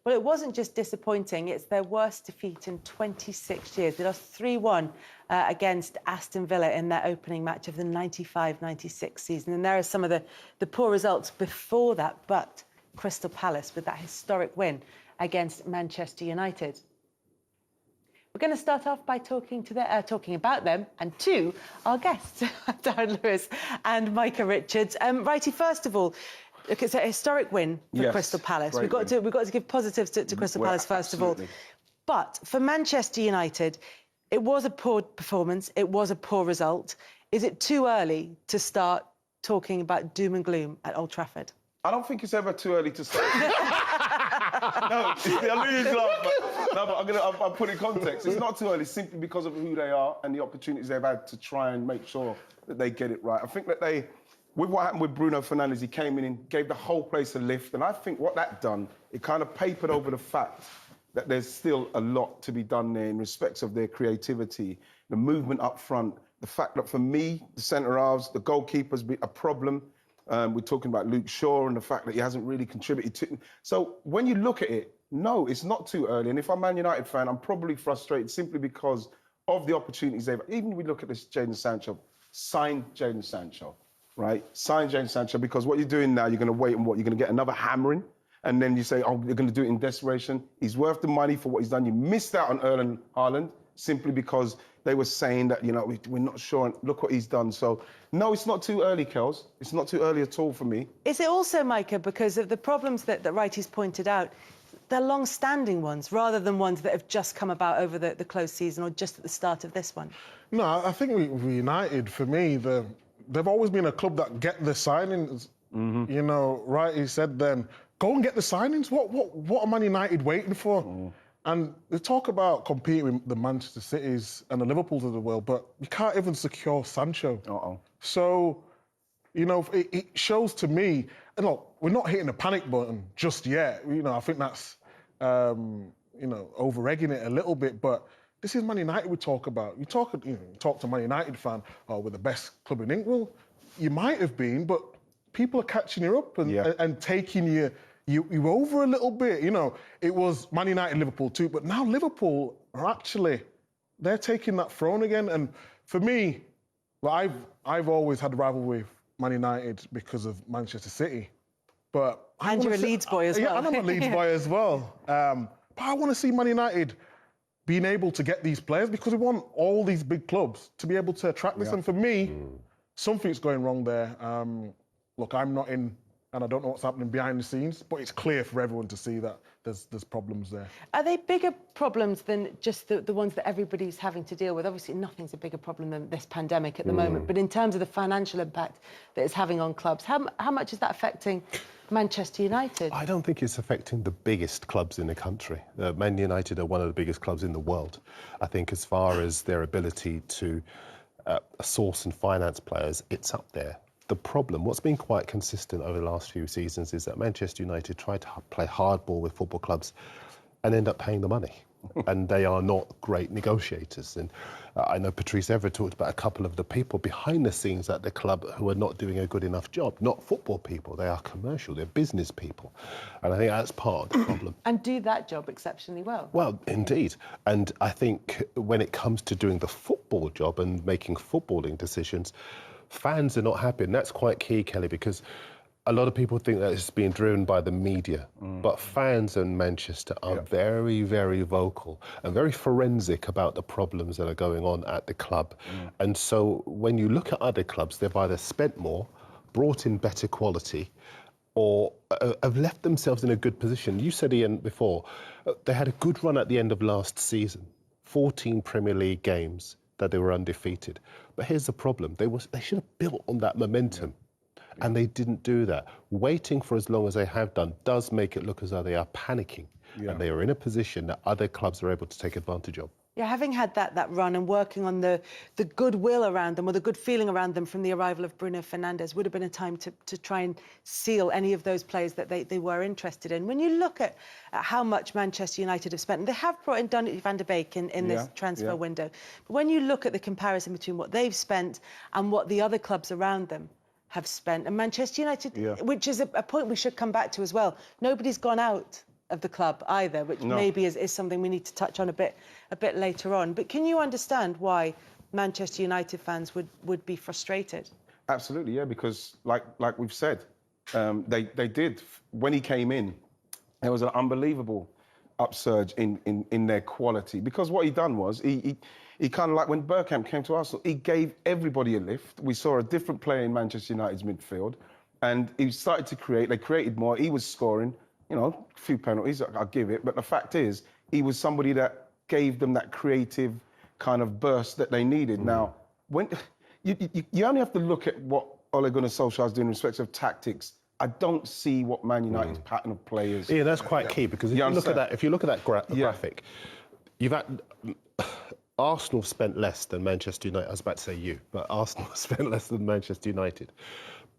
Well, it wasn't just disappointing, it's their worst defeat in 26 years. They lost 3-1 against Aston Villa in their opening match of the 95-96 season. And there are some of the poor results before that, but Crystal Palace with that historic win against Manchester United. We're going to start off by talking about them and to our guests, Darren Lewis and Micah Richards. Wrighty, first of all, look, it's a historic win for Crystal Palace. We've got to give positives to Crystal Palace first of all. But for Manchester United, it was a poor performance. It was a poor result. Is it too early to start talking about doom and gloom at Old Trafford? I don't think it's ever too early to start. No, I knew you'd laugh, but I'll put it in context. It's not too early simply because of who they are and the opportunities they've had to try and make sure that they get it right. I think that with what happened with Bruno Fernandes, he came in and gave the whole place a lift, and I think what that done, it kind of papered over the fact that there's still a lot to be done there in respect of their creativity, the movement up front, the fact that for me, the centre-halves, the goalkeeper's been a problem. We're talking about Luke Shaw and the fact that he hasn't really contributed to... So when you look at it, no, it's not too early. And if I'm a Man United fan, I'm probably frustrated simply because of the opportunities they've... Even we look at this Jadon Sancho, sign Jadon Sancho, right? Sign Jadon Sancho, because what you're doing now, you're going to wait and what? You're going to get another hammering, and then you say, oh, you're going to do it in desperation. He's worth the money for what he's done. You missed out on Erling Haaland simply because they were saying that, you know, we're not sure, and look what he's done. So, no, it's not too early, Kels. It's not too early at all for me. Is it also, Micah, because of the problems that Wrighty's pointed out, they're long-standing ones, rather than ones that have just come about over the close season or just at the start of this one? No, I think with United, for me, they've always been a club that get the signings. Mm-hmm. You know, Wrighty said then, go and get the signings. What are Man United waiting for? Mm. And they talk about competing with the Manchester Cities and the Liverpools of the world, but you can't even secure Sancho. Uh-oh. So, you know, it shows to me, and look, we're not hitting the panic button just yet. You know, I think that's, you know, over-egging it a little bit, but this is Man United we talk about. You talk to Man United fan, oh, we're the best club in England. Well, you might have been, but people are catching you up and taking you over a little bit. You know, it was Man United, Liverpool too, but now Liverpool are actually, they're taking that throne again. And for me, well, I've always had a rivalry with Man United because of Manchester City. But and you're a Leeds boy as well. Yeah, and I'm a Leeds boy as well. But I want to see Man United being able to get these players, because we want all these big clubs to be able to attract this. And for me, something's going wrong there. Look, I'm not in, and I don't know what's happening behind the scenes, but it's clear for everyone to see that there's problems there. Are they bigger problems than just the ones that everybody's having to deal with? Obviously, nothing's a bigger problem than this pandemic at the moment, but in terms of the financial impact that it's having on clubs, how much is that affecting Manchester United? I don't think it's affecting the biggest clubs in the country. Man United are one of the biggest clubs in the world. I think as far as their ability to source and finance players, it's up there. The problem, what's been quite consistent over the last few seasons, is that Manchester United try to play hardball with football clubs and end up paying the money. And they are not great negotiators. And I know Patrice Evra talked about a couple of the people behind the scenes at the club who are not doing a good enough job. Not football people, they are commercial, they're business people. And I think that's part of the problem. And do that job exceptionally well. Well, indeed. And I think when it comes to doing the football job and making footballing decisions, fans are not happy, and that's quite key, Kelly, because a lot of people think that it's being driven by the media, but fans in Manchester are very, very vocal and very forensic about the problems that are going on at the club. And so when you look at other clubs, they've either spent more, brought in better quality, or have left themselves in a good position. You said, Ian, before, they had a good run at the end of last season, 14 Premier League games that they were undefeated. But here's the problem. They should have built on that momentum, and they didn't do that. Waiting for as long as they have done does make it look as though they are panicking, and they are in a position that other clubs are able to take advantage of. Yeah, having had that run and working on the goodwill around them, or the good feeling around them from the arrival of Bruno Fernandes, would have been a time to try and seal any of those players that they were interested in. When you look at how much Manchester United have spent, and they have brought in Donny van de Beek in this transfer window, but when you look at the comparison between what they've spent and what the other clubs around them have spent, and Manchester United, which is a point we should come back to as well, nobody's gone out of the club either, which maybe is something we need to touch on a bit later on. But can you understand why Manchester United fans would be frustrated? Absolutely, yeah, because like we've said, they did. When he came in, there was an unbelievable upsurge in their quality. Because what he done was, he kind of like when Bergkamp came to Arsenal, he gave everybody a lift. We saw a different player in Manchester United's midfield, and he started to create. They created more. He was scoring, you know, a few penalties, I'll give it. But the fact is, he was somebody that gave them that creative kind of burst that they needed. Now, when you only have to look at what Ole Gunnar Solskjaer is doing in respect of tactics. I don't see what Man United's pattern of play is. Yeah, that's quite key, because if you look at that graphic, you've had Arsenal spent less than Manchester United. I was about to say you, but Arsenal spent less than Manchester United.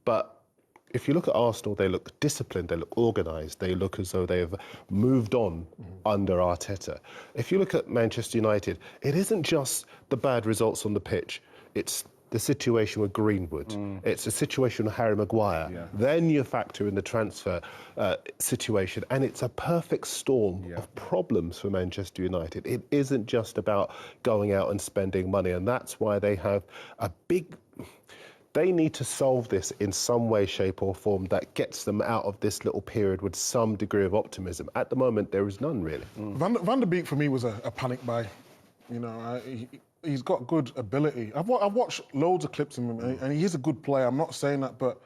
But if you look at Arsenal, they look disciplined, they look organised, they look as though they have moved on under Arteta. If you look at Manchester United, it isn't just the bad results on the pitch, it's the situation with Greenwood, it's a situation with Harry Maguire, then you factor in the transfer situation, and it's a perfect storm of problems for Manchester United. It isn't just about going out and spending money, and that's why they have a big... They need to solve this in some way, shape or form that gets them out of this little period with some degree of optimism. At the moment, there is none, really. Van der Beek, for me, was a panic buy. You know, he's got good ability. I've watched loads of clips of him, and he is a good player. I'm not saying that, but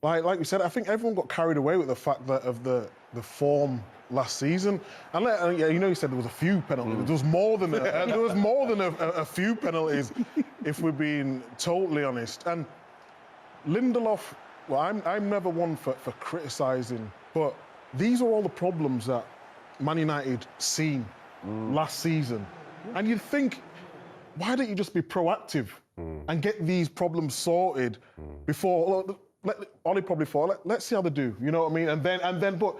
like we said, I think everyone got carried away with the fact that of the form last season. And you know, you said there was a few penalties. There was more than a few penalties, if we're being totally honest. And Lindelof, well, I'm never one for criticising, but these are all the problems that Man United seen last season. And you'd think, why don't you just be proactive and get these problems sorted before? Ollie probably thought, let's see how they do. You know what I mean? And then, but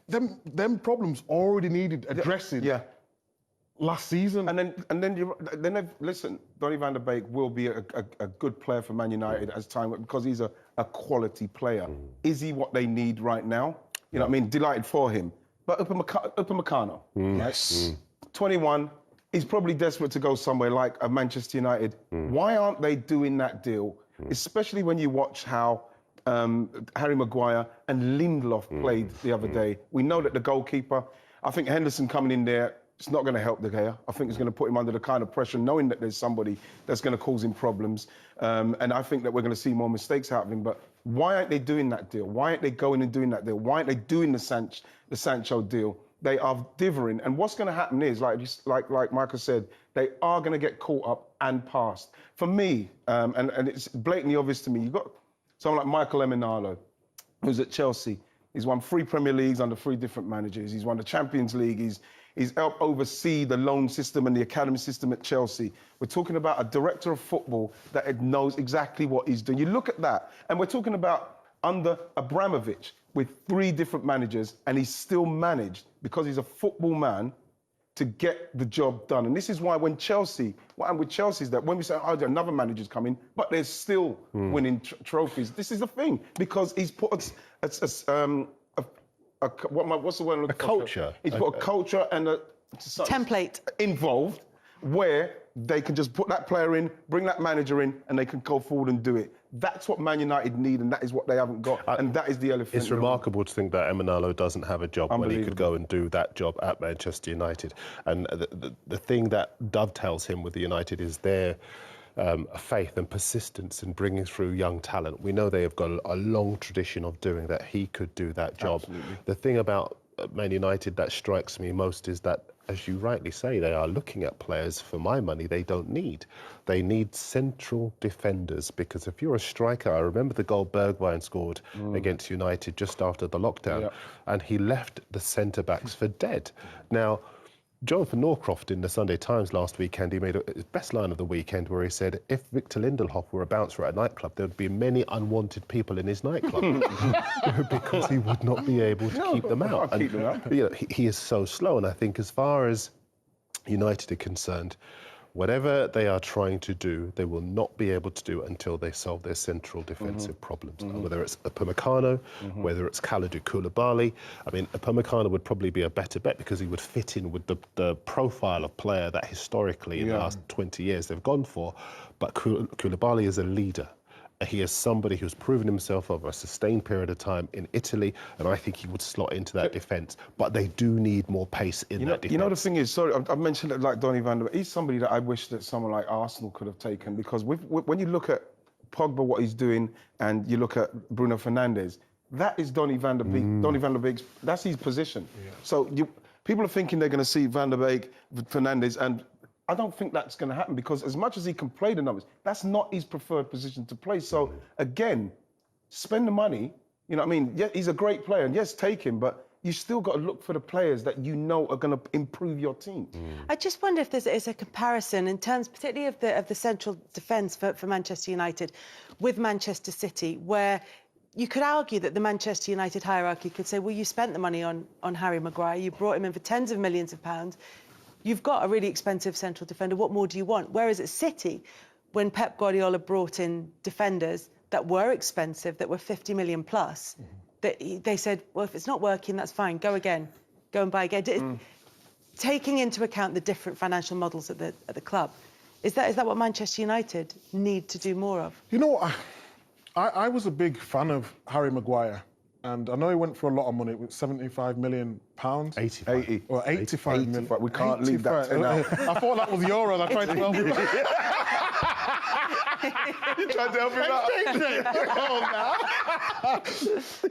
them problems already needed addressing. Yeah. Last season. And then listen, Donny van der Beek will be a good player for Man United as time, because he's a quality player. Is he what they need right now? You know what I mean? Delighted for him. But Upamecano, Yes. 21. He's probably desperate to go somewhere like a Manchester United. Why aren't they doing that deal? Especially when you watch how Harry Maguire and Lindelof played the other day. We know that the goalkeeper, I think Henderson coming in there, it's not going to help De Gea. I think it's going to put him under the kind of pressure, knowing that there's somebody that's going to cause him problems. And I think that we're going to see more mistakes out of him. But why aren't they doing that deal? Why aren't they going and doing that deal? Why aren't they doing the Sancho deal? They are dithering. And what's going to happen is, like Michael said, they are going to get caught up and passed. For me, and it's blatantly obvious to me, you've got someone like Michael Emenalo, who's at Chelsea. He's won 3 Premier Leagues under 3 different managers. He's won the Champions League. He's helped oversee the loan system and the academy system at Chelsea. We're talking about a director of football that knows exactly what he's doing. You look at that, and we're talking about under Abramovich with 3 different managers, and he's still managed, because he's a football man, to get the job done. And this is why when Chelsea, what happened with Chelsea is that when we say, oh, another manager's coming, but they're still winning trophies. This is the thing, because he's put what's the word? A culture. He's put a culture and a template involved where they can just put that player in, bring that manager in, and they can go forward and do it. That's what Man United need, and that is what they haven't got. And that is the elephant. It's remarkable to think that Emenalo doesn't have a job when he could go and do that job at Manchester United. And the thing that dovetails him with the United is their faith and persistence in bringing through young talent. We know they have got a long tradition of doing that. He could do that job. Absolutely. The thing about Man United that strikes me most is that, as you rightly say, they are looking at players, for my money, they don't need. They need central defenders, because if you're a striker, I remember the goal Bergwijn scored against United just after the lockdown, and he left the centre-backs for dead. Now, Jonathan Norcroft in the Sunday Times last weekend, he made his best line of the weekend, where he said, if Victor Lindelof were a bouncer at a nightclub, there would be many unwanted people in his nightclub, because he would not be able to keep them out. And, you know, he is so slow, and I think as far as United are concerned, whatever they are trying to do, they will not be able to do until they solve their central defensive problems. Whether it's Upamecano, whether it's Kalidou Koulibaly. I mean, Upamecano would probably be a better bet because he would fit in with the profile of player that historically in the last 20 years they've gone for. But Koulibaly is a leader. He is somebody who's proven himself over a sustained period of time in Italy, and I think he would slot into that defence. But they do need more pace in that defence. You know, the thing is, sorry, I've mentioned it like Donny van der Beek. He's somebody that I wish that someone like Arsenal could have taken, because when you look at Pogba, what he's doing, and you look at Bruno Fernandes, that is Donny van der Beek. Donny van der Beek's, that's his position. Yeah. So people are thinking they're going to see Van der Beek, Fernandes, and I don't think that's going to happen, because as much as he can play the numbers, that's not his preferred position to play. So, again, spend the money. You know what I mean? Yeah, he's a great player, and yes, take him, but you still got to look for the players that you know are going to improve your team. I just wonder if there's a comparison in terms, particularly of the central defence for Manchester United with Manchester City, where you could argue that the Manchester United hierarchy could say, well, you spent the money on Harry Maguire, you brought him in for tens of millions of pounds, you've got a really expensive central defender, what more do you want? Whereas at City, when Pep Guardiola brought in defenders that were expensive, that were 50 million plus, they said, well, if it's not working, that's fine, go again, go and buy again. Taking into account the different financial models at the club, is that what Manchester United need to do more of? You know, I was a big fan of Harry Maguire. And I know he went for a lot of money, with £75 million. 80. Or 85 million. We can't leave that 10 out. I thought that was euros. I tried to help him. You tried to help him out.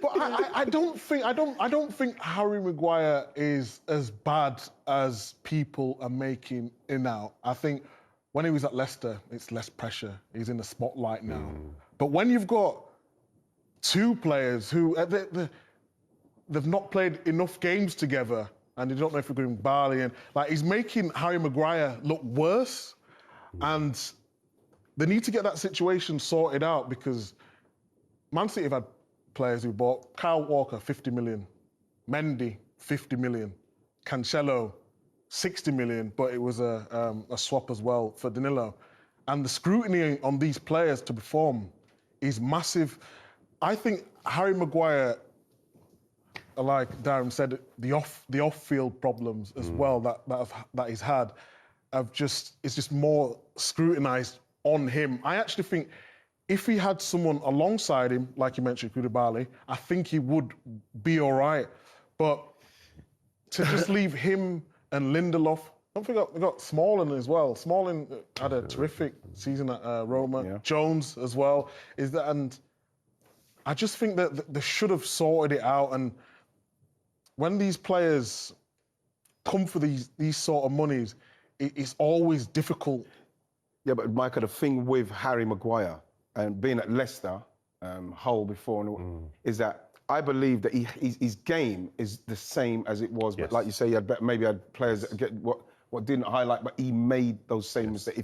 But I don't think Harry Maguire is as bad as people are making him out. I think when he was at Leicester, it's less pressure. He's in the spotlight now. But when you've got two players who they've not played enough games together, and they don't know if we're going Barley, and like he's making Harry Maguire look worse, and they need to get that situation sorted out, because Man City have had players who bought Kyle Walker 50 million, Mendy 50 million, Cancelo 60 million, but it was a swap as well for Danilo, and the scrutiny on these players to perform is massive. I think Harry Maguire, like Darren said, the off-field problems as well that he's had it's just more scrutinised on him. I actually think if he had someone alongside him, like you mentioned, Koulibaly, I think he would be all right. But to just leave him and Lindelof, don't forget we got Smalling as well. Smalling had a terrific season at Roma. Yeah. Jones as well. And I just think that they should have sorted it out. And when these players come for these sort of monies, it's always difficult. Yeah, but Michael, the thing with Harry Maguire and being at Leicester, Hull before, is that I believe that his game is the same as it was. Yes. But like you say, maybe had players that get what didn't highlight, but he made those same mistakes.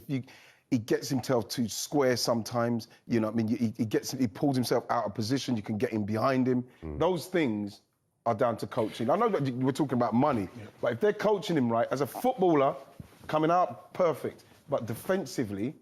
He gets himself too square sometimes, you know what I mean? He pulls himself out of position, you can get him behind him. Those things are down to coaching. I know that we're talking about money, but if they're coaching him right, as a footballer, coming out perfect, but defensively,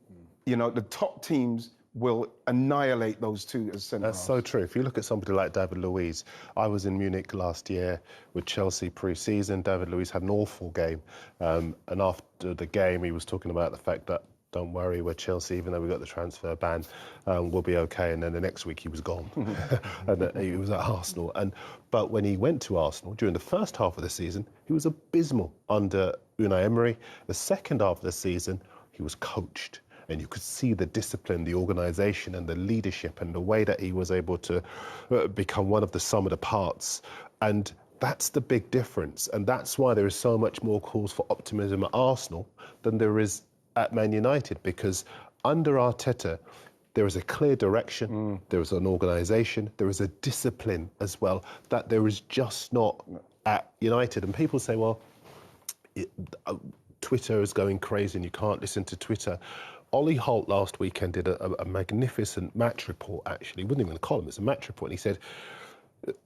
you know, the top teams will annihilate those two as centre halves. That's so true. If you look at somebody like David Luiz, I was in Munich last year with Chelsea pre-season. David Luiz had an awful game. And after the game, he was talking about the fact that, don't worry, we're Chelsea, even though we got the transfer ban, we'll be okay. And then the next week he was gone. And he was at Arsenal. But when he went to Arsenal during the first half of the season, he was abysmal under Unai Emery. The second half of the season, he was coached. And you could see the discipline, the organisation and the leadership and the way that he was able to become one of the sum of the parts. And that's the big difference. And that's why there is so much more cause for optimism at Arsenal than there is at Man United, because under Arteta, there is a clear direction, there is an organisation, there is a discipline as well that there is just not at United. And people say, well, Twitter is going crazy and you can't listen to Twitter. Ollie Holt last weekend did a magnificent match report, actually. It wasn't even a column, it's a match report. And he said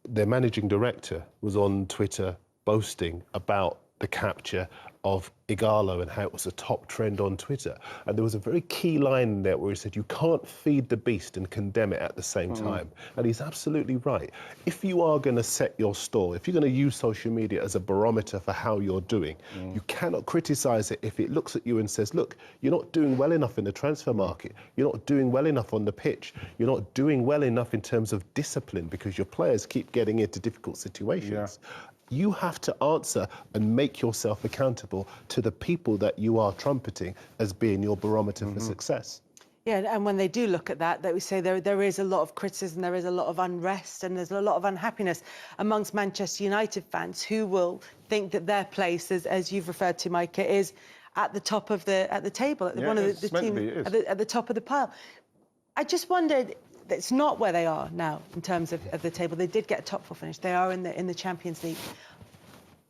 their managing director was on Twitter boasting about the capture of Igalo and how it was a top trend on Twitter. And there was a very key line in there where he said, you can't feed the beast and condemn it at the same time. And he's absolutely right. If you are going to set your stall, if you're going to use social media as a barometer for how you're doing, you cannot criticise it if it looks at you and says, look, you're not doing well enough in the transfer market. You're not doing well enough on the pitch. You're not doing well enough in terms of discipline because your players keep getting into difficult situations. You have to answer and make yourself accountable to the people that you are trumpeting as being your barometer for success. Yeah, and when they do look at that, we say there is a lot of criticism, there is a lot of unrest, and there's a lot of unhappiness amongst Manchester United fans who will think that their place, as you've referred to, Micah, is at the top of the table, at one of the teams at the top of the pile. I just wondered. It's not where they are now in terms of the table. They did get a top 4 finish. They are in the Champions League.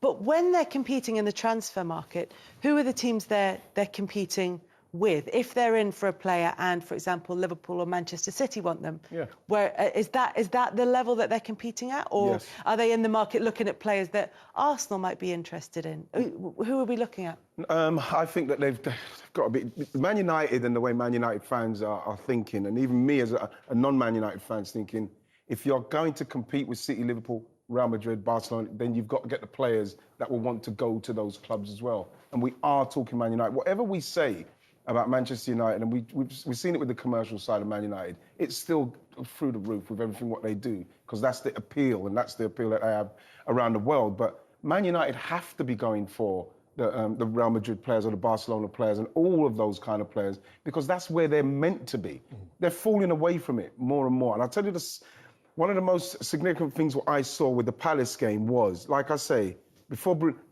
But when they're competing in the transfer market, who are the teams they're competing with? If they're in for a player and, for example, Liverpool or Manchester City want them, where is that the level that they're competing at? Or are they in the market looking at players that Arsenal might be interested in? Who are we looking at? I think that they've got to be... Man United and the way Man United fans are thinking, and even me as a non-Man United fans thinking, if you're going to compete with City, Liverpool, Real Madrid, Barcelona, then you've got to get the players that will want to go to those clubs as well. And we are talking Man United. Whatever we say about Manchester United, and we've seen it with the commercial side of Man United, it's still through the roof with everything what they do, because that's the appeal, and that's the appeal that they have around the world. But Man United have to be going for the Real Madrid players or the Barcelona players and all of those kind of players, because that's where they're meant to be. They're falling away from it more and more. And I'll tell you this, one of the most significant things what I saw with the Palace game was, like I say,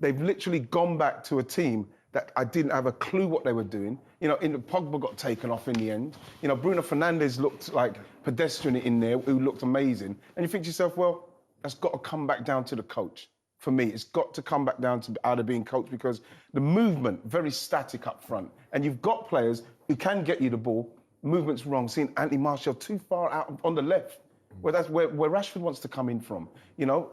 they've literally gone back to a team that I didn't have a clue what they were doing. You know, Pogba got taken off in the end. You know, Bruno Fernandes looked like pedestrian in there, who looked amazing. And you think to yourself, well, that's got to come back down to the coach. For me, it's got to come back down to either being coached, because the movement, very static up front. And you've got players who can get you the ball, movement's wrong. Seeing Anthony Martial too far out on the left, where that's where Rashford wants to come in from. You know,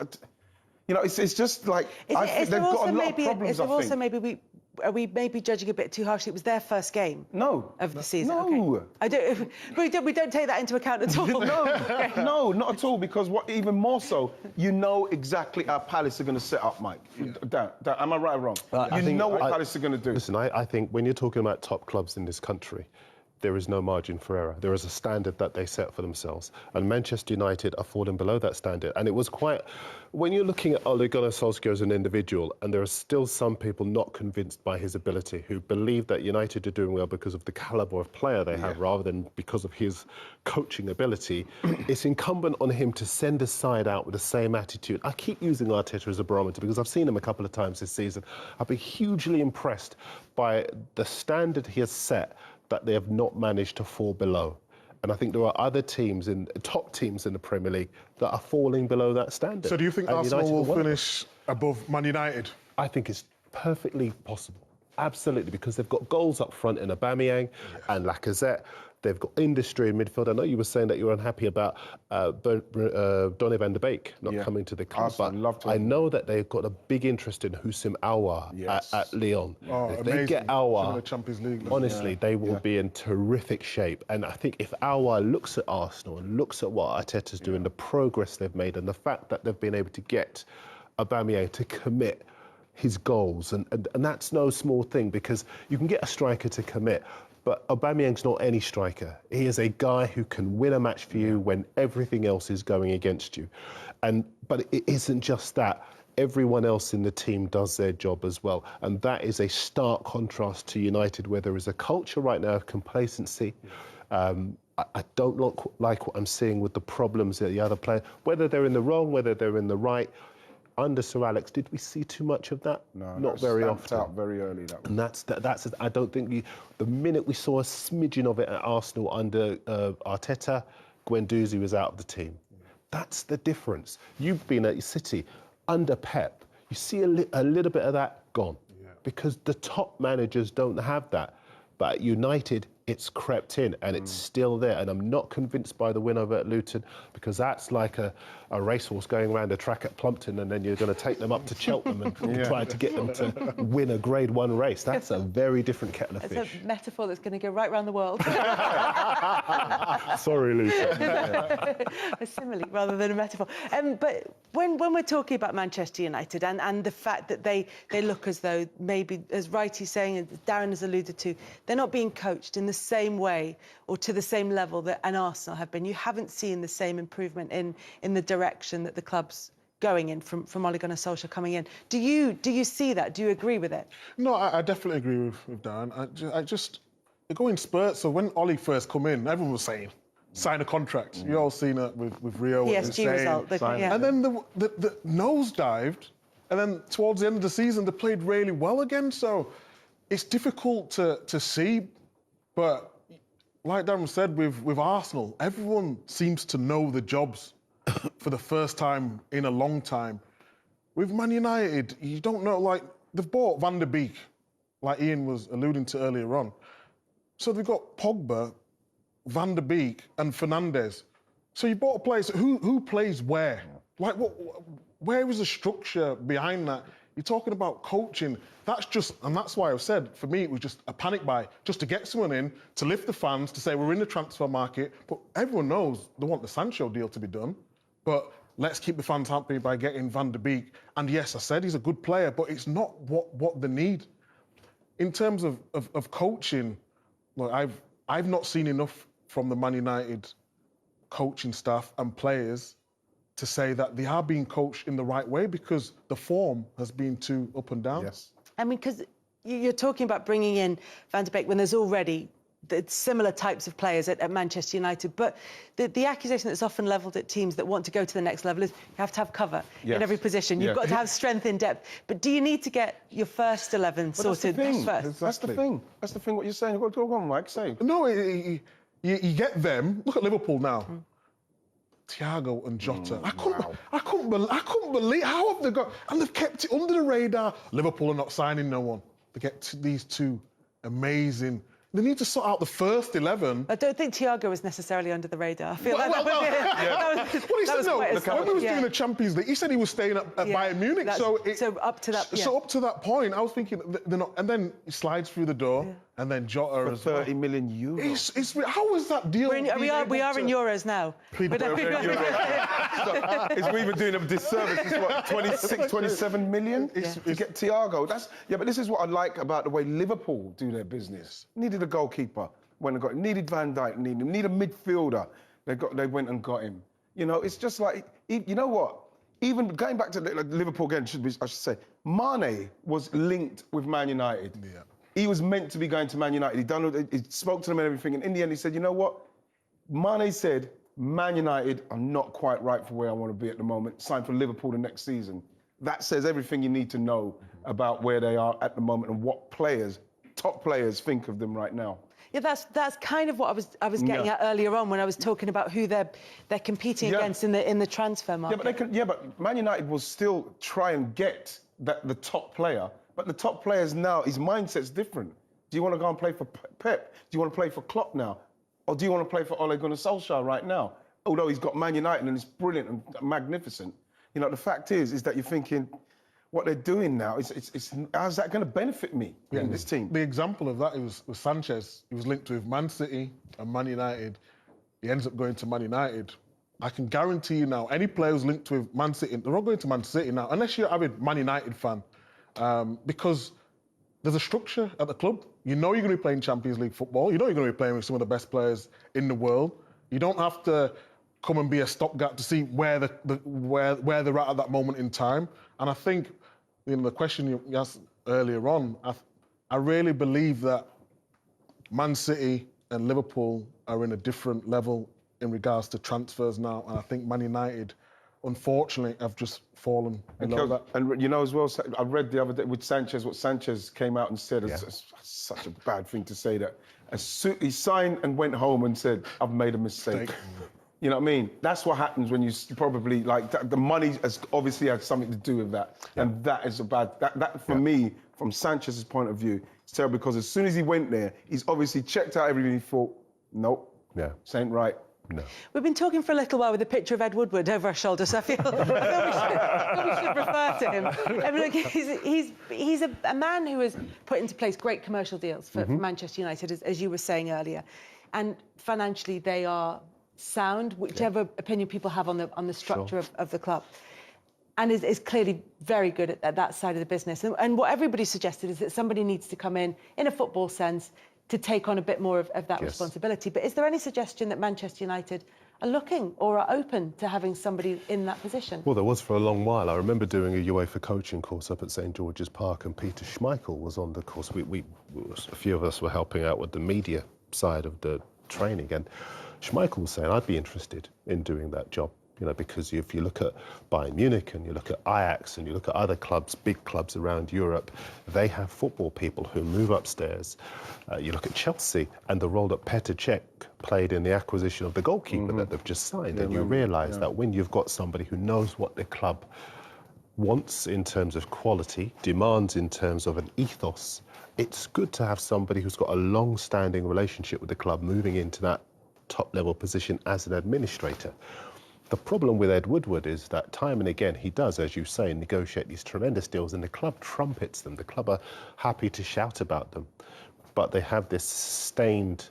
it's just like, I think they've got a lot of problems, is there also maybe are we maybe judging a bit too harshly? It was their first game of the season. No. Okay. We don't take that into account at all. No, not at all, because even more so, you know exactly how Palace are going to set up, Mike. Dan, am I right or wrong? You know what Palace are going to do. Listen, I think when you're talking about top clubs in this country, there is no margin for error. There is a standard that they set for themselves. And Manchester United are falling below that standard. And it was quite... When you're looking at Ole Gunnar Solskjaer as an individual, and there are still some people not convinced by his ability, who believe that United are doing well because of the calibre of player they have, rather than because of his coaching ability, it's incumbent on him to send a side out with the same attitude. I keep using Arteta as a barometer because I've seen him a couple of times this season. I've been hugely impressed by the standard he has set that they have not managed to fall below. And I think there are other teams, top teams in the Premier League, that are falling below that standard. So do you think Arsenal will finish above Man United? I think it's perfectly possible. Absolutely, because they've got goals up front in Aubameyang and Lacazette. They've got industry in midfield. I know you were saying that you were unhappy about Donny van de Beek not coming to the club, but I know that they've got a big interest in Houssem Aouar at Lyon. If they get Aouar, Champions League, honestly, they will be in terrific shape. And I think if Aouar looks at Arsenal and looks at what Arteta's doing, the progress they've made, and the fact that they've been able to get Aubameyang to commit his goals, and that's no small thing, because you can get a striker to commit, but Aubameyang's not any striker. He is a guy who can win a match for you when everything else is going against you. But it isn't just that. Everyone else in the team does their job as well. And that is a stark contrast to United, where there is a culture right now of complacency. I don't like what I'm seeing with the problems that the other players, whether they're in the wrong, whether they're in the right. Under Sir Alex, did we see too much of that? No, not very often. Out very early. And that's I don't think the minute we saw a smidgen of it at Arsenal under Arteta, Guendouzi was out of the team. That's the difference. You've been at City under Pep. You see a little bit of that gone, because the top managers don't have that. But at United, it's crept in and it's still there. And I'm not convinced by the win over at Luton, because that's like a a racehorse going around a track at Plumpton and then you're going to take them up to Cheltenham and try to get them to win a Grade 1 race. That's a very different kettle of fish. It's a metaphor that's going to go right around the world. Sorry, Lucy. A simile rather than a metaphor. But when we're talking about Manchester United and the fact that they look as though maybe, as Wright is saying, and Darren has alluded to, they're not being coached in the same way or to the same level that an Arsenal have been. You haven't seen the same improvement in the direction that the club's going in from Ole Gunnar Solskjaer coming in. Do you see that? Do you agree with it? No, I definitely agree with Darren. I just they go in spurts. So when Ole first come in, everyone was saying, sign a contract. You all seen it with Rio. PSG result. Yeah. And then the nose dived, and then towards the end of the season, they played really well again. So it's difficult to see, but like Darren said, with Arsenal, everyone seems to know the jobs for the first time in a long time. With Man United, you don't know, like, they've bought Van der Beek, like Ian was alluding to earlier on. So they've got Pogba, Van der Beek and Fernandes. So you bought a player, so who plays where? Like, where is the structure behind that? You're talking about coaching. That's why I've said, for me, it was just a panic buy, just to get someone in, to lift the fans, to say we're in the transfer market. But everyone knows they want the Sancho deal to be done. But let's keep the fans happy by getting Van der Beek. And yes, I said he's a good player, but it's not what they need. In terms of coaching, look, I've not seen enough from the Man United coaching staff and players to say that they are being coached in the right way, because the form has been too up and down. Yes. I mean, because you're talking about bringing in Van der Beek when there's already similar types of players at Manchester United, but the accusation that's often levelled at teams that want to go to the next level is you have to have cover in every position. You've got to have strength in depth. But do you need to get your first 11 sorted first? That's the thing. That's the thing, what you're saying. Go on, Mike, say. No, you get them. Look at Liverpool now. Thiago and Jota. I couldn't believe how have they got, and they've kept it under the radar. Liverpool are not signing no one. They get these two amazing. They need to sort out the first 11. I don't think Thiago was necessarily under the radar. I feel When we was doing the Champions League, he said he was staying at Bayern Munich. So up to that point, I was thinking they're not. And then he slides through the door, and then Jota for 30 million euros. How was that deal? We are in euros now. We've been doing a disservice. It's what, 26, 27 million to get Thiago. But this is what I like about the way Liverpool do their business. Needed a goalkeeper when they got him. Needed Van Dijk. Need a midfielder. They went and got him. You know, it's just like, you know what? Even going back to Liverpool again, I should say, Mane was linked with Man United. Yeah. He was meant to be going to Man United. He spoke to them and everything, and in the end he said, you know what? Mane said, Man United are not quite right for where I want to be at the moment. Signed for Liverpool the next season. That says everything you need to know about where they are at the moment and what top players think of them right now. Yeah, that's kind of what I was getting at earlier on when I was talking about who they're competing against in the transfer market. But Man United will still try and get the top player. But the top players now, his mindset's different. Do you want to go and play for Pep? Do you want to play for Klopp now? Or do you want to play for Ole Gunnar Solskjaer right now? Although he's got Man United and it's brilliant and magnificent. You know, the fact is that you're thinking, what they're doing now, how's that going to benefit me in this team? The example of that was Sanchez. He was linked with Man City and Man United. He ends up going to Man United. I can guarantee you now, any player who's linked with Man City, they're not going to Man City now, unless you're a avid Man United fan. Because there's a structure at the club. You know you're going to be playing Champions League football. You know you're going to be playing with some of the best players in the world. You don't have to come and be a stopgap to see where they're at that moment in time. And I think, the question you asked earlier on, I really believe that Man City and Liverpool are in a different level in regards to transfers now. And I think Man United, unfortunately, have just fallen below that. And you know as well, I read the other day with Sanchez, what Sanchez came out and said, it's such a bad thing to say, that he signed and went home and said, I've made a mistake. You know what I mean? That's what happens when you probably, the money has obviously had something to do with that. Yeah. And that is that for me, from Sanchez's point of view, it's terrible, because as soon as he went there, he's obviously checked out everything. He thought, nope, this ain't right. No. We've been talking for a little while with a picture of Ed Woodward over our shoulder, so I feel we should refer to him. I mean, look, he's a man who has put into place great commercial deals for Manchester United, as you were saying earlier, and financially they are sound, whichever opinion people have on the structure of the club. And is clearly very good at that side of the business. And what everybody suggested is that somebody needs to come in a football sense, to take on a bit more of that responsibility. But is there any suggestion that Manchester United are looking or are open to having somebody in that position? Well, there was for a long while. I remember doing a UEFA coaching course up at St George's Park, and Peter Schmeichel was on the course. A few of us were helping out with the media side of the training, and Schmeichel was saying, I'd be interested in doing that job. You know, because if you look at Bayern Munich and you look at Ajax and you look at other clubs, big clubs around Europe, they have football people who move upstairs. You look at Chelsea and the role that Petr Cech played in the acquisition of the goalkeeper that they've just signed, and you realise that when you've got somebody who knows what the club wants in terms of quality, demands in terms of an ethos, it's good to have somebody who's got a long-standing relationship with the club moving into that top-level position as an administrator. The problem with Ed Woodward is that time and again he does, as you say, negotiate these tremendous deals, and the club trumpets them. The club are happy to shout about them, but they have this sustained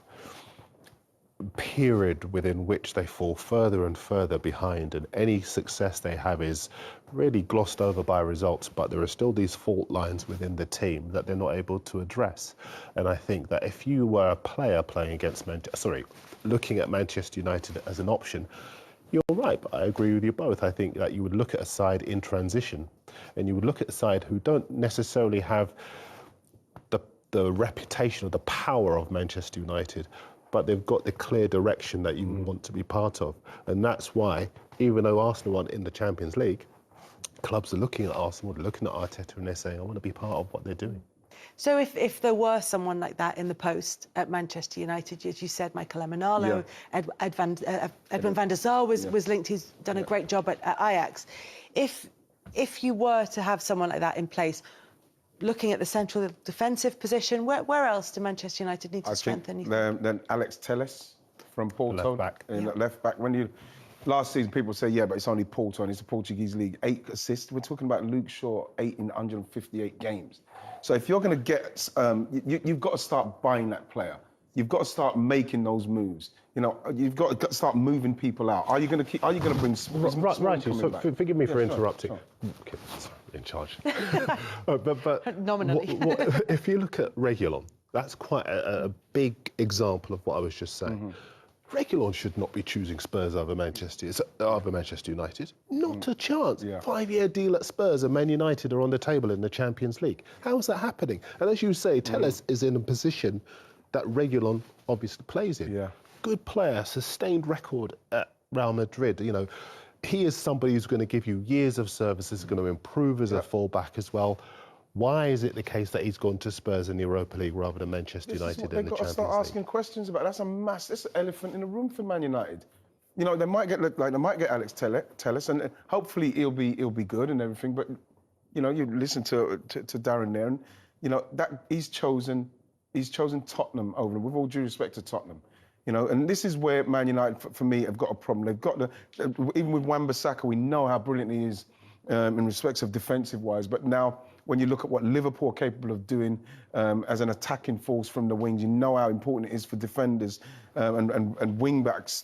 period within which they fall further and further behind, and any success they have is really glossed over by results, but there are still these fault lines within the team that they're not able to address. And I think that if you were a player playing against looking at Manchester United as an option, you're right, but I agree with you both. I think that you would look at a side in transition, and you would look at a side who don't necessarily have the reputation or the power of Manchester United, but they've got the clear direction that you want to be part of. And that's why, even though Arsenal aren't in the Champions League, clubs are looking at Arsenal, they're looking at Arteta, and they're saying, I want to be part of what they're doing. So if there were someone like that in the post at Manchester United, as you said, Michael Emenalo, Edwin van der Sar was linked, he's done a great job at Ajax. If you were to have someone like that in place, looking at the central defensive position, where else do Manchester United need to strengthen? Then Alex Telles from Porto. Left back. Last season, people say, but it's only Porto and it's the Portuguese league. 8 assists. We're talking about Luke Shaw, 8 in 158 games. So if you're going to get, you've got to start buying that player. You've got to start making those moves. You know, you've got to start moving people out. Are you going to bring? Right. So forgive me for interrupting. Sure. Okay, sorry, in charge. but nominally. If you look at Reguilon, that's quite a big example of what I was just saying. Reguilon should not be choosing Spurs over Manchester United. Not a chance. 5-year deal at Spurs and Man United are on the table in the Champions League. How is that happening? And as you say, Telles is in a position that Reguilon obviously plays in. Good player, sustained record at Real Madrid. You know, he is somebody who's going to give you years of service, is going to improve as a fullback as well. Why is it the case that he's gone to Spurs in the Europa League rather than Manchester United in the Champions League? They've got to start asking questions about. That's an elephant in the room for Man United. You know, they might get Alex Telles, and hopefully he'll be good and everything. But you know, you listen to Darren there, and you know that he's chosen Tottenham over them. With all due respect to Tottenham, you know, and this is where Man United, for me, have got a problem. They've got even with Wan-Bissaka, we know how brilliant he is in respects of defensive-wise, but now, when you look at what Liverpool are capable of doing as an attacking force from the wings, you know how important it is for defenders and wing-backs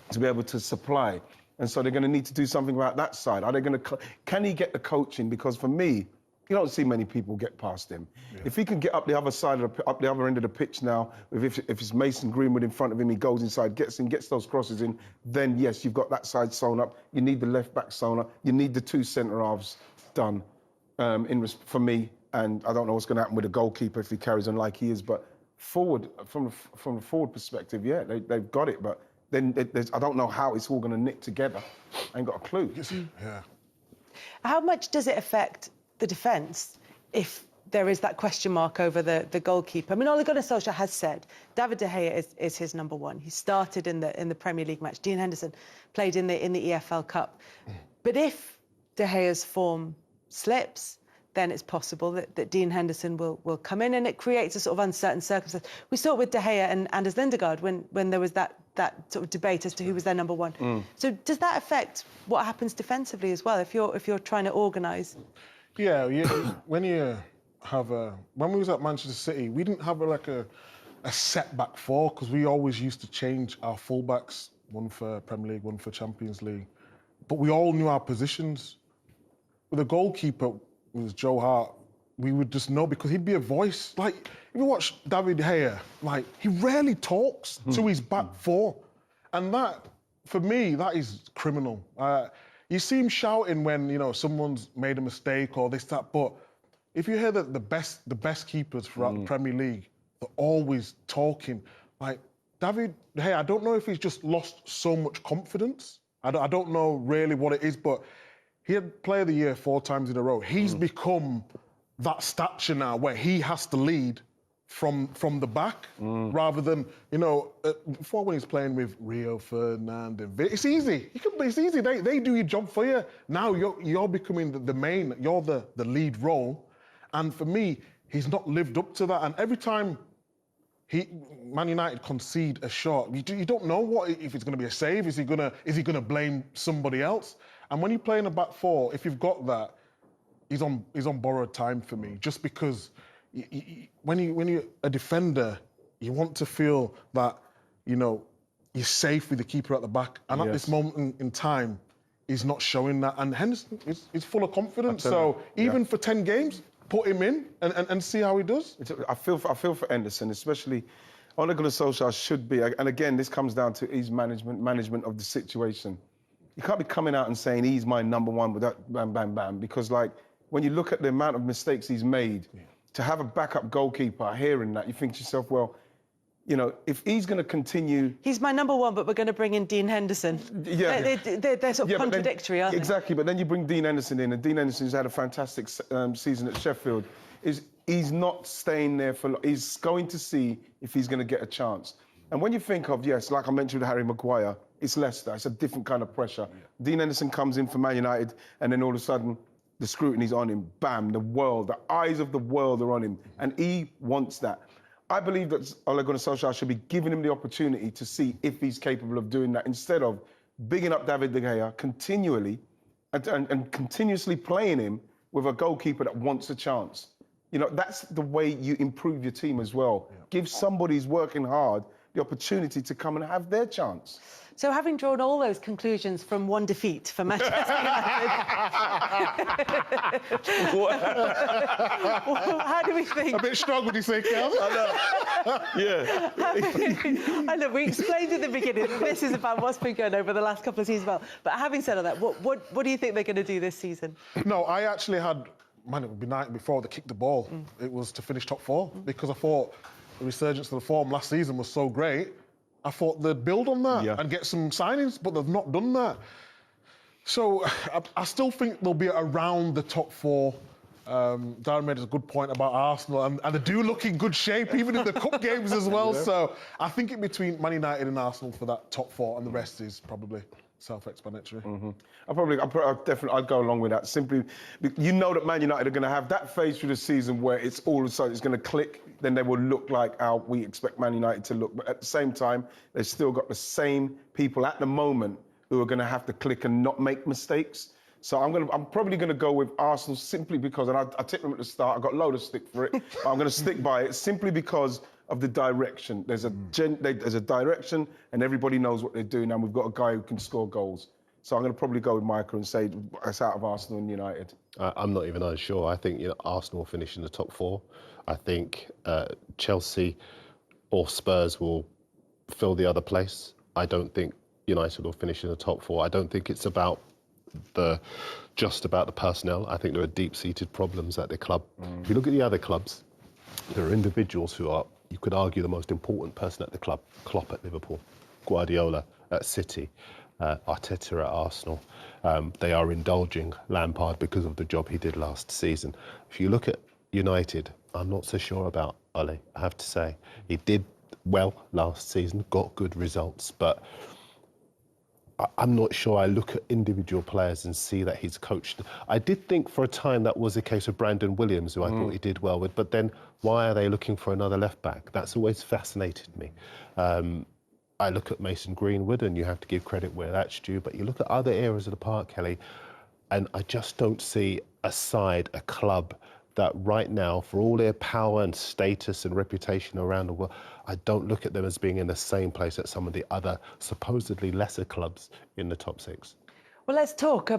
to be able to supply. And so they're going to need to do something about that side. Are they going to? Can he get the coaching? Because for me, you don't see many people get past him. If he can get up the other side up the other end of the pitch now, if it's Mason Greenwood in front of him, he goes inside, gets those crosses in, then yes, you've got that side sewn up. You need the left back sewn up. You need the 2 centre halves done. For me, and I don't know what's going to happen with the goalkeeper if he carries on like he is, but forward, from a forward perspective, they've got it, but then I don't know how it's all going to knit together. I ain't got a clue. How much does it affect the defence if there is that question mark over the goalkeeper? I mean, Ole Gunnar Solskjaer has said David De Gea is his number one. He started in the Premier League match. Dean Henderson played in the EFL Cup. But if De Gea's form slips, then it's possible that Dean Henderson will come in, and it creates a sort of uncertain circumstance. We saw it with De Gea and Anders Lindegaard when there was that that sort of debate as to who was their number one. So does that affect what happens defensively as well, if you're trying to organise? Yeah, when you have when we was at Manchester City, we didn't have a set back four because we always used to change our fullbacks, one for Premier League, one for Champions League, but we all knew our positions. With the goalkeeper was Joe Hart. We would just know because he'd be a voice. Like, if you watch David De Gea, like, he rarely talks to his back four. And that, for me, that is criminal. You see him shouting when, you know, someone's made a mistake or this, that, but if you hear that the best keepers throughout the Premier League, they're always talking. Like, David De Gea, I don't know if he's just lost so much confidence. I don't know really what it is, but he had Player of the Year 4 times in a row. He's become that stature now where he has to lead from the back rather than, you know, before when he's playing with Rio, Ferdinand and it's easy. It's easy. They do your job for you. Now you're becoming the main, you're the lead role. And for me, he's not lived up to that. And every time Man United concede a shot, you don't know if it's going to be a save. Is he going to blame somebody else? And when you play in a back four, if you've got that, he's on borrowed time for me. Just because when you're a defender, you want to feel that, you know, you're safe with the keeper at the back. And at this moment in time, he's not showing that. And Henderson is full of confidence. So even for 10 games, put him in and see how he does. I feel for Henderson, especially. Ole Gunnar Solskjaer should be, and again, this comes down to his management of the situation. You can't be coming out and saying he's my number one without bam, bam, bam, because like when you look at the amount of mistakes he's made, to have a backup goalkeeper hearing that, you think to yourself, well, you know, if he's going to continue... He's my number one, but we're going to bring in Dean Henderson. Yeah. They're sort of contradictory, aren't they? Exactly, but then you bring Dean Henderson in, and Dean Henderson's had a fantastic season at Sheffield. He's not staying there for... He's going to see if he's going to get a chance. And when you think of, yes, like I mentioned with Harry Maguire, it's Leicester, it's a different kind of pressure. Yeah. Dean Henderson comes in for Man United, and then all of a sudden, the scrutiny's on him. Bam, the eyes of the world are on him, and he wants that. I believe that Ole Gunnar Solskjaer should be giving him the opportunity to see if he's capable of doing that, instead of bigging up David De Gea continually and continuously playing him with a goalkeeper that wants a chance. You know, that's the way you improve your team as well. Yeah. Give somebody who's working hard the opportunity to come and have their chance. So having drawn all those conclusions from one defeat for Manchester United, how do we think? A bit strong, would you say, Kel? Yeah. I know, we explained at the beginning that this is about what's been going over the last couple of seasons. But having said all that, what do you think they're going to do this season? No, I actually had... Man, it would be night before they kicked the ball. It was to finish top four because I thought the resurgence of the form last season was so great. I thought they'd build on that and get some signings, but they've not done that. So I still think they'll be around the top four. Darren made a good point about Arsenal, and they do look in good shape, even in the cup games as well. So I think it's between Man United and Arsenal for that top four, and the rest is probably self-explanatory. I'd go along with that. Simply, you know that Man United are going to have that phase through the season where it's all of a sudden it's going to click. Then they will look like how we expect Man United to look. But at the same time, they've still got the same people at the moment who are going to have to click and not make mistakes. So I'm probably going to go with Arsenal simply because, and I tipped them at the start. I got a load of stick for it. But I'm going to stick by it simply because of the direction. There's a direction, and everybody knows what they're doing, and we've got a guy who can score goals. So I'm going to probably go with Michael and say it's out of Arsenal and United. I'm not even unsure. I think Arsenal will finish in the top four. I think Chelsea or Spurs will fill the other place. I don't think United will finish in the top four. I don't think it's about just about the personnel. I think there are deep-seated problems at the club. If you look at the other clubs, there are individuals who are, you could argue, the most important person at the club. Klopp at Liverpool, Guardiola at City, Arteta at Arsenal. They are indulging Lampard because of the job he did last season. If you look at United, I'm not so sure about Ole, I have to say. He did well last season, got good results, but I'm not sure I look at individual players and see that he's coached. I did think for a time that was the case with Brandon Williams, who I thought he did well with, but then why are they looking for another left-back? That's always fascinated me. I look at Mason Greenwood, and you have to give credit where that's due, but you look at other areas of the park, Kelly, and I just don't see a side, a club, that right now, for all their power and status and reputation around the world, I don't look at them as being in the same place as some of the other supposedly lesser clubs in the top 6. Well, let's talk about